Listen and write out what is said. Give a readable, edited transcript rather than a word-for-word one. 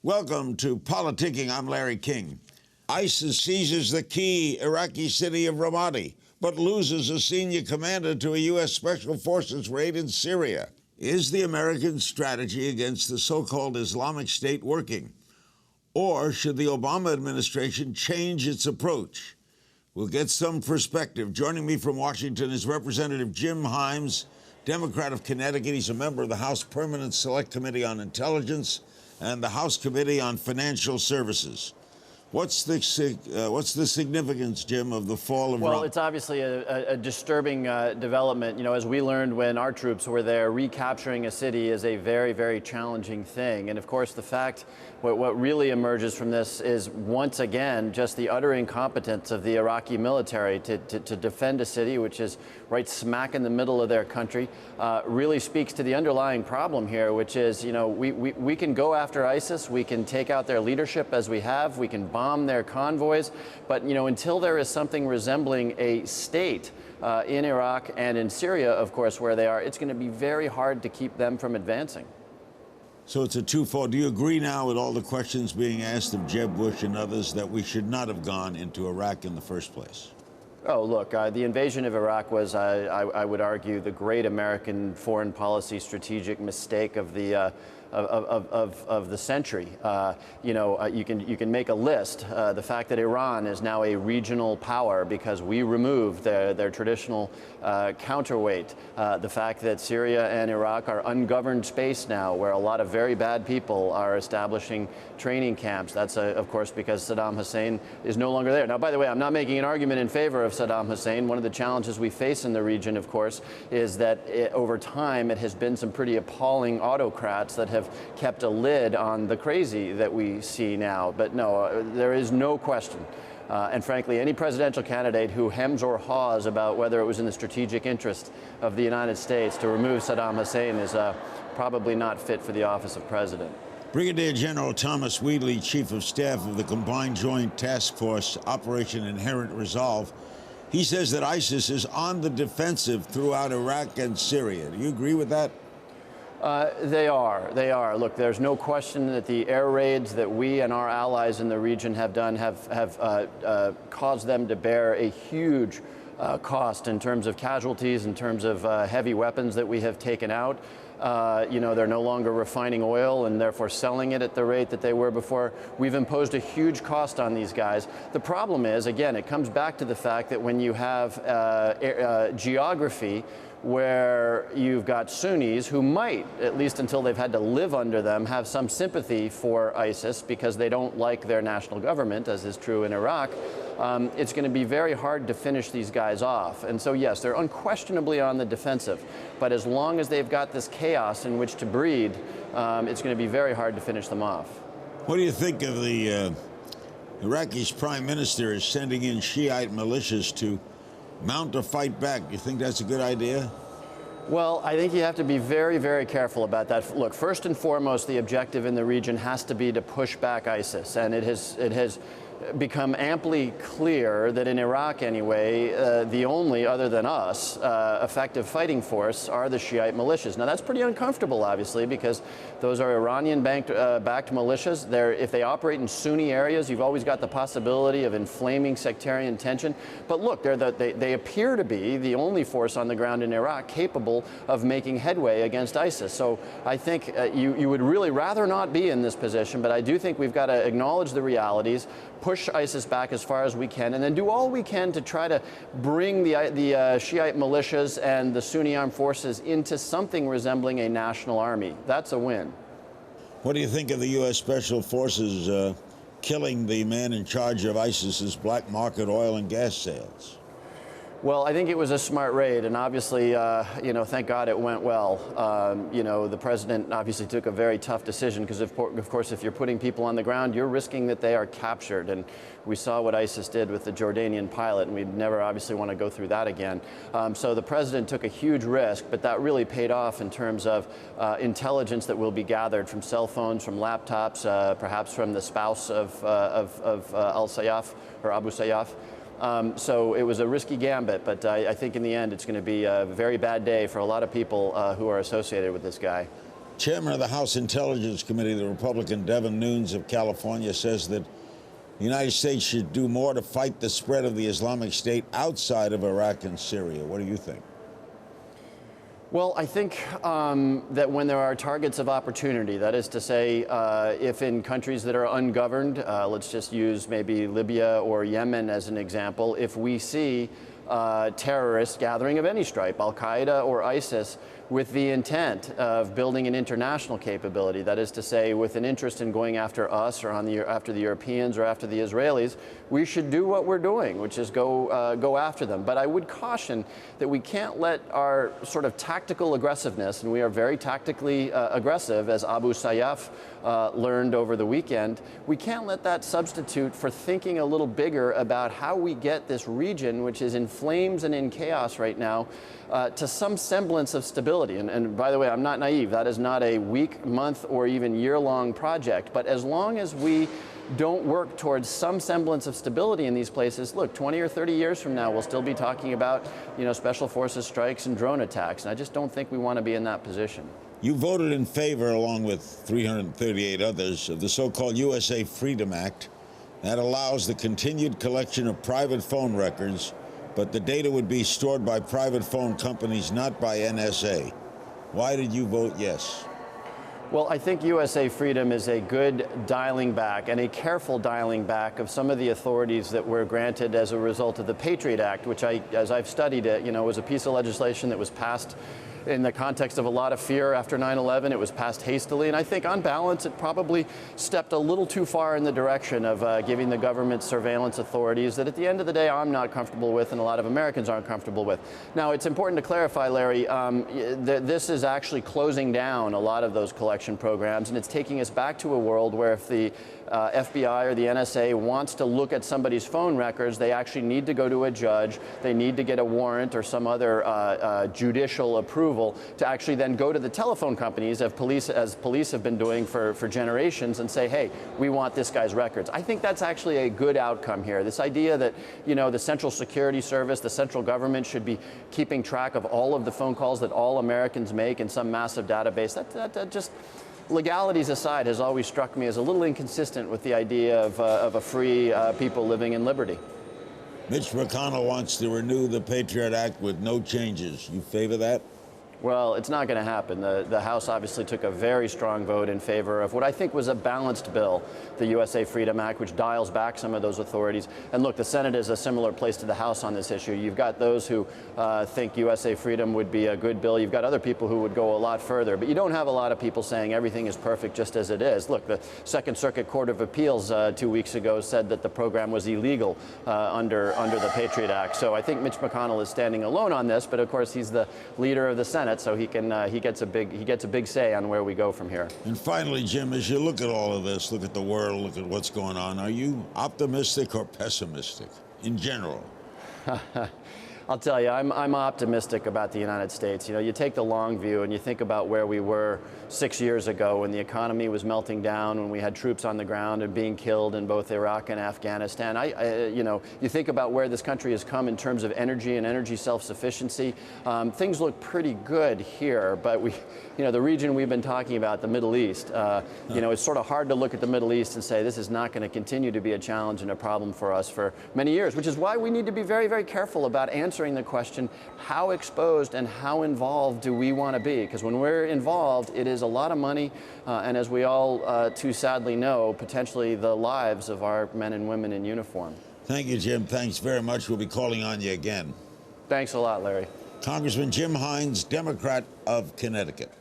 Welcome to PoliticKIng. I'm Larry King. ISIS seizes the key Iraqi city of Ramadi, but loses a senior commander to a U.S. Special Forces raid in Syria. Is the American strategy against the so-called Islamic State working? Or should the Obama administration change its approach? We'll get some perspective. Joining me from Washington is Representative Jim Himes, Democrat of Connecticut. He's a member of the House Permanent Select Committee on Intelligence and the House Committee on Financial Services. What's the significance, Jim, of the fall of Well, it's obviously a disturbing development. You know, as we learned when our troops were there, recapturing a city is a very, very challenging thing. And of course, the fact, what really emerges from this is, once again, just the utter incompetence of the Iraqi military to defend a city which is right smack in the middle of their country. Really speaks to the underlying problem here, which is, you know, we can go after ISIS, we can take out their leadership as we have, we can bomb their convoys, but, you know, until there is something resembling a state in Iraq and in Syria, of course, where they are, it's going to be very hard to keep them from advancing. So it's a twofold. Do you agree now with all the questions being asked of Jeb Bush and others that we should not have gone into Iraq in the first place? Oh, look, the invasion of Iraq was, I would argue, the great American foreign policy strategic mistake of the century. You know, you can make a list. The fact that Iran is now a regional power because we removed their traditional counterweight. The fact that Syria and Iraq are ungoverned space now, where a lot of very bad people are establishing training camps. That's, of course, because Saddam Hussein is no longer there. Now, by the way, I'm not making an argument in favor of Saddam Hussein. One of the challenges we face in the region, of course, is that over time it has been some pretty appalling autocrats that have kept a lid on the crazy that we see now. But no, there is no question. And frankly, any presidential candidate who hems or haws about whether it was in the strategic interest of the United States to remove Saddam Hussein is probably not fit for the office of president. Brigadier General Thomas Wheatley, Chief of Staff of the Combined Joint Task Force Operation Inherent Resolve, he says that ISIS is on the defensive throughout Iraq and Syria. Do you agree with that? They are. Look, there's no question that the air raids that we and our allies in the region have done have caused them to bear a huge cost in terms of casualties, in terms of heavy weapons that we have taken out. You know, they're no longer refining oil and therefore selling it at the rate that they were before. We've imposed a huge cost on these guys. The problem is, again, it comes back to the fact that when you have geography where you've got Sunnis who might, at least until they've had to live under them, have some sympathy for ISIS because they don't like their national government, as is true in Iraq, it's going to be very hard to finish these guys off. And so, yes, they're unquestionably on the defensive. But as long as they've got this chaos in which to breed, it's going to be very hard to finish them off. What do you think of the Iraqi's prime minister is sending in Shiite militias to mount a fight back? Do you think that's a good idea? Well, I think you have to be very, very careful about that. Look, first and foremost, the objective in the region has to be to push back ISIS, and it has become amply clear that in Iraq anyway, the only, other than us, effective fighting force are the Shiite militias. Now that's pretty uncomfortable, obviously, because those are Iranian-backed militias. If they operate in Sunni areas, you've always got the possibility of inflaming sectarian tension. But look, they appear to be the only force on the ground in Iraq capable of making headway against ISIS. So I think you would really rather not be in this position, but I do think we've got to acknowledge the realities, push ISIS back as far as we can, and then do all we can to try to bring the Shiite militias and the Sunni armed forces into something resembling a national army. That's a win. What do you think of the U.S. Special Forces killing the man in charge of ISIS's black market oil and gas sales? Well, I think it was a smart raid, and obviously, you know, thank God it went well. You know, the president obviously took a very tough decision because, of course, if you're putting people on the ground, you're risking that they are captured. And we saw what ISIS did with the Jordanian pilot, and we'd never obviously want to go through that again. So the president took a huge risk, but that really paid off in terms of intelligence that will be gathered from cell phones, from laptops, perhaps from the spouse of al-Sayyaf or Abu Sayyaf. So it was a risky gambit, but I think in the end it's going to be a very bad day for a lot of people who are associated with this guy. Chairman of the House Intelligence Committee, the Republican Devin Nunes of California, says that the United States should do more to fight the spread of the Islamic State outside of Iraq and Syria. What do you think? Well, I think that when there are targets of opportunity, that is to say, if in countries that are ungoverned, let's just use maybe Libya or Yemen as an example, if we see terrorists gathering of any stripe, Al-Qaeda or ISIS, with the intent of building an international capability, that is to say, with an interest in going after us or after the Europeans or after the Israelis, we should do what we're doing, which is go after them. But I would caution that we can't let our sort of tactical aggressiveness, and we are very tactically aggressive, as Abu Sayyaf learned over the weekend, we can't let that substitute for thinking a little bigger about how we get this region, which is in flames and in chaos right now, to some semblance of stability. And by the way, I'm not naive. That is not a week, month, or even year-long project. But as long as we don't work towards some semblance of stability in these places, look, 20 or 30 years from now, we'll still be talking about, special forces strikes and drone attacks. And I just don't think we want to be in that position. You voted in favor, along with 338 others, of the so-called USA Freedom Act. That allows the continued collection of private phone records, but the data would be stored by private phone companies, not by NSA. Why did you vote yes? Well, I think USA Freedom is a good dialing back and a careful dialing back of some of the authorities that were granted as a result of the Patriot Act, which as I've studied it, was a piece of legislation that was passed in the context of a lot of fear after 9/11. It was passed hastily, and I think on balance it probably stepped a little too far in the direction of giving the government surveillance authorities that at the end of the day I'm not comfortable with and a lot of Americans aren't comfortable with. Now, it's important to clarify, Larry, this is actually closing down a lot of those collection programs, and it's taking us back to a world where if the FBI or the NSA wants to look at somebody's phone records, they actually need to go to a judge, they need to get a warrant or some other judicial approval to actually then go to the telephone companies, as police have been doing for generations, and say, hey, we want this guy's records. I think that's actually a good outcome here. This idea that, the Central Security Service, the central government should be keeping track of all of the phone calls that all Americans make in some massive database, that just, legalities aside, has always struck me as a little inconsistent with the idea of a free people living in liberty. Mitch McConnell wants to renew the Patriot Act with no changes. You favor that? Well, it's not going to happen. The House obviously took a very strong vote in favor of what I think was a balanced bill, the USA Freedom Act, which dials back some of those authorities. And look, the Senate is a similar place to the House on this issue. You've got those who think USA Freedom would be a good bill. You've got other people who would go a lot further. But you don't have a lot of people saying everything is perfect just as it is. Look, the Second Circuit Court of Appeals 2 weeks ago said that the program was illegal under the Patriot Act. So I think Mitch McConnell is standing alone on this. But of course, he's the leader of the Senate. So he gets a big say on where we go from here. And finally, Jim, as you look at all of this, look at the world, look at what's going on, are you optimistic or pessimistic in general? I'll tell you, I'm optimistic about the United States. You take the long view and you think about where we were 6 years ago when the economy was melting down, when we had troops on the ground and being killed in both Iraq and Afghanistan. You think about where this country has come in terms of energy and energy self-sufficiency. Things look pretty good here, but the region we've been talking about, the Middle East, it's sort of hard to look at the Middle East and say this is not going to continue to be a challenge and a problem for us for many years, which is why we need to be very, very careful about answering the question, how exposed and how involved do we want to be? Because when we're involved, it is a lot of money, and as we all too sadly know, potentially the lives of our men and women in uniform. Thank you, Jim. Thanks very much. We'll be calling on you again. Thanks a lot, Larry. Congressman Jim Hines, Democrat of Connecticut.